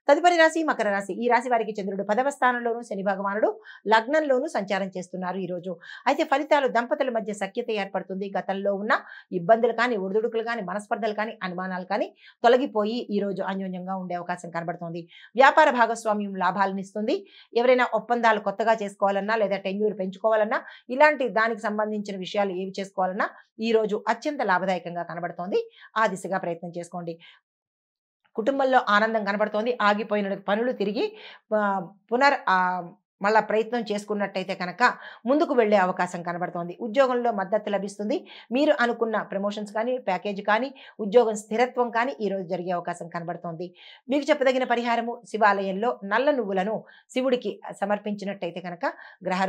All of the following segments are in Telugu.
తదుపరి రాశి మకర రాశి. ఈ రాశి వారికి చంద్రుడు 10వ స్థానంలోను, శని భగవానుడు లగ్నంలోను సంచారం చేస్తున్నారు ఈ రోజు. అయితే ఫలితాలు దంపతుల మధ్య సఖ్యత ఏర్పడుతుంది. గతంలో ఉన్న ఇబ్బందులు కానీ, ఒడిదుడుకులు కానీ, మనస్పర్ధలు కానీ, అనుమానాలు కానీ తొలగిపోయి ఈ రోజు అన్యోన్యంగా ఉండే అవకాశం కనబడుతోంది. వ్యాపార భాగస్వామ్యం లాభాలను ఇస్తుంది. ఎవరైనా ఒప్పందాలు కొత్తగా చేసుకోవాలన్నా లేదా టెన్యూర్ పెంచుకోవాలన్నా ఇలాంటి దానికి సంబంధించిన విషయాలు ఏవి చేసుకోవాలన్నా ఈ రోజు అత్యంత లాభదాయకంగా కనబడుతోంది. ఆ దిశగా ప్రయత్నం చేసుకోండి. కుటుంబంలో ఆనందం కనబడుతోంది. ఆగిపోయిన పనులు తిరిగి మళ్ళా ప్రయత్నం చేసుకున్నట్టయితే కనుక ముందుకు వెళ్ళే అవకాశం కనబడుతోంది. ఉద్యోగంలో మద్దతు లభిస్తుంది. మీరు అనుకున్న ప్రమోషన్స్ కానీ, ప్యాకేజ్ కానీ, ఉద్యోగం స్థిరత్వం కానీ ఈరోజు జరిగే అవకాశం కనబడుతోంది. మీకు చెప్పదగిన పరిహారము శివాలయంలో నల్ల నువ్వులను శివుడికి సమర్పించినట్టయితే కనుక గ్రహ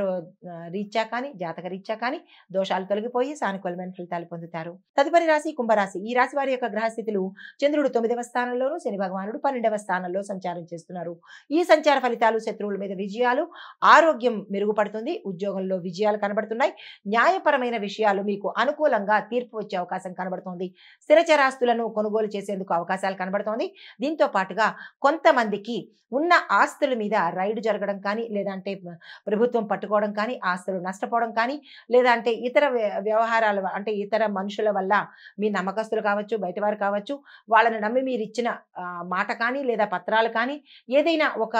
రీత్యా కానీ, జాతక రీత్యా కానీ దోషాలు తొలగిపోయి సానుకూలమైన ఫలితాలు పొందుతారు. తదుపరి రాశి కుంభరాశి. ఈ రాశి వారి యొక్క గ్రహస్థితులు చంద్రుడు 9వ స్థానంలోను, శని భగవానుడు 12వ స్థానంలో సంచారం చేస్తున్నారు. ఈ సంచార ఫలితాలు శత్రువుల మీద విజయాలు, ఆరోగ్యం మెరుగుపడుతుంది. ఉద్యోగంలో విజయాలు కనబడుతున్నాయి. న్యాయపరమైన విషయాలు మీకు అనుకూలంగా తీర్పు వచ్చే అవకాశం కనబడుతోంది. స్థిరచరాస్తులను కొనుగోలు చేసేందుకు అవకాశాలు కనబడుతోంది. దీంతో పాటుగా కొంతమందికి ఉన్న ఆస్తుల మీద రైడ్ జరగడం కానీ, లేదంటే ప్రభుత్వం పట్టుకోవడం కానీ, ఆస్తులు నష్టపోవడం కానీ, లేదంటే ఇతర వ్యవహారాల అంటే ఇతర మనుషుల వల్ల మీ నమ్మకస్తులు కావచ్చు, బయటవారు కావచ్చు, వాళ్ళని నమ్మి మీరు ఇచ్చిన మాట కానీ లేదా పత్రాలు కానీ ఏదైనా ఒక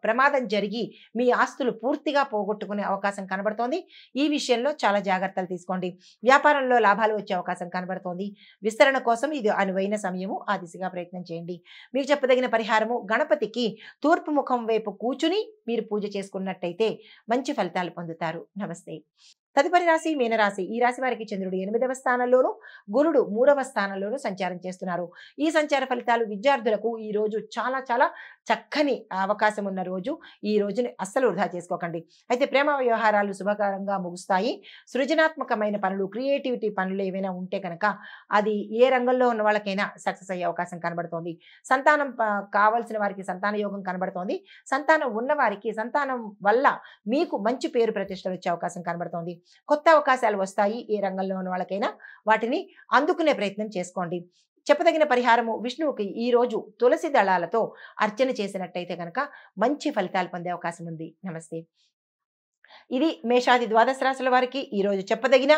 ప్రమాదం జరిగి మీ ఆస్తులు పూర్తిగా పోగొట్టుకునే అవకాశం కనబడుతోంది. ఈ విషయంలో చాలా జాగ్రత్తలు తీసుకోండి. వ్యాపారంలో లాభాలు వచ్చే అవకాశం కనబడుతోంది. విస్తరణ కోసం ఇది అనువైన సమయము. ఆ దిశగా ప్రయత్నం చేయండి. మీకు చెప్పదగిన పరిహారము గణపతికి తూర్పు ముఖం వైపు కూర్చుని మీరు పూజ చేసుకున్నట్టయితే మంచి ఫలితాలు పొందుతారు. నమస్తే. తదుపరి రాశి మీనరాశి. ఈ రాశి వారికి చంద్రుడు 8వ స్థానంలోను, గురుడు 3వ స్థానంలోను సంచారం చేస్తున్నారు. ఈ సంచార ఫలితాలు విద్యార్థులకు ఈ రోజు చాలా చాలా చక్కని అవకాశం ఉన్న రోజు. ఈ రోజుని అస్సలు వృధా చేసుకోకండి. అయితే ప్రేమ వ్యవహారాలు శుభకరంగా ముగుస్తాయి. సృజనాత్మకమైన పనులు, క్రియేటివిటీ పనులు ఏవైనా ఉంటే కనుక అది ఏ రంగంలో ఉన్న వాళ్ళకైనా సక్సెస్ అయ్యే అవకాశం కనబడుతోంది. సంతానం కావాల్సిన వారికి సంతాన యోగం కనబడుతోంది. సంతానం ఉన్న వారికి సంతానం వల్ల మీకు మంచి పేరు ప్రతిష్టలు వచ్చే అవకాశం కనబడుతోంది. కొత్త అవకాశాలు వస్తాయి. ఏ రంగంలో ఉన్న వాళ్ళకైనా వాటిని అందుకునే ప్రయత్నం చేసుకోండి. చెప్పదగిన పరిహారము విష్ణువుకి ఈ రోజు తులసి దళాలతో అర్చన చేసినట్టయితే కనుక మంచి ఫలితాలు పొందే అవకాశం ఉంది. నమస్తే. ఇది మేషాది ద్వాదశ రాశుల వారికి ఈరోజు చెప్పదగిన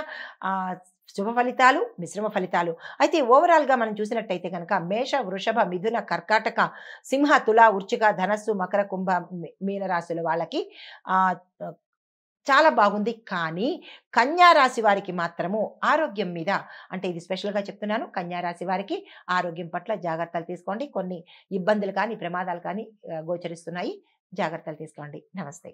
శుభ ఫలితాలు, మిశ్రమ ఫలితాలు. అయితే ఓవరాల్గా మనం చూసినట్టయితే కనుక మేష, వృషభ, మిథున, కర్కాటక, సింహ, తుల, వృశ్చిక, ధనస్సు, మకర, కుంభ, మీన రాశుల వాళ్ళకి చాలా బాగుంది. కానీ కన్యా రాశి వారికి మాత్రము ఆరోగ్యం మీద, అంటే ఇది స్పెషల్గా చెప్తున్నాను, కన్యా రాశి వారికి ఆరోగ్యం పట్ల జాగ్రత్తలు తీసుకోండి. కొన్ని ఇబ్బందులు కానీ, ప్రమాదాలు కానీ గోచరిస్తున్నాయి. జాగ్రత్తలు తీసుకోండి. నమస్తే.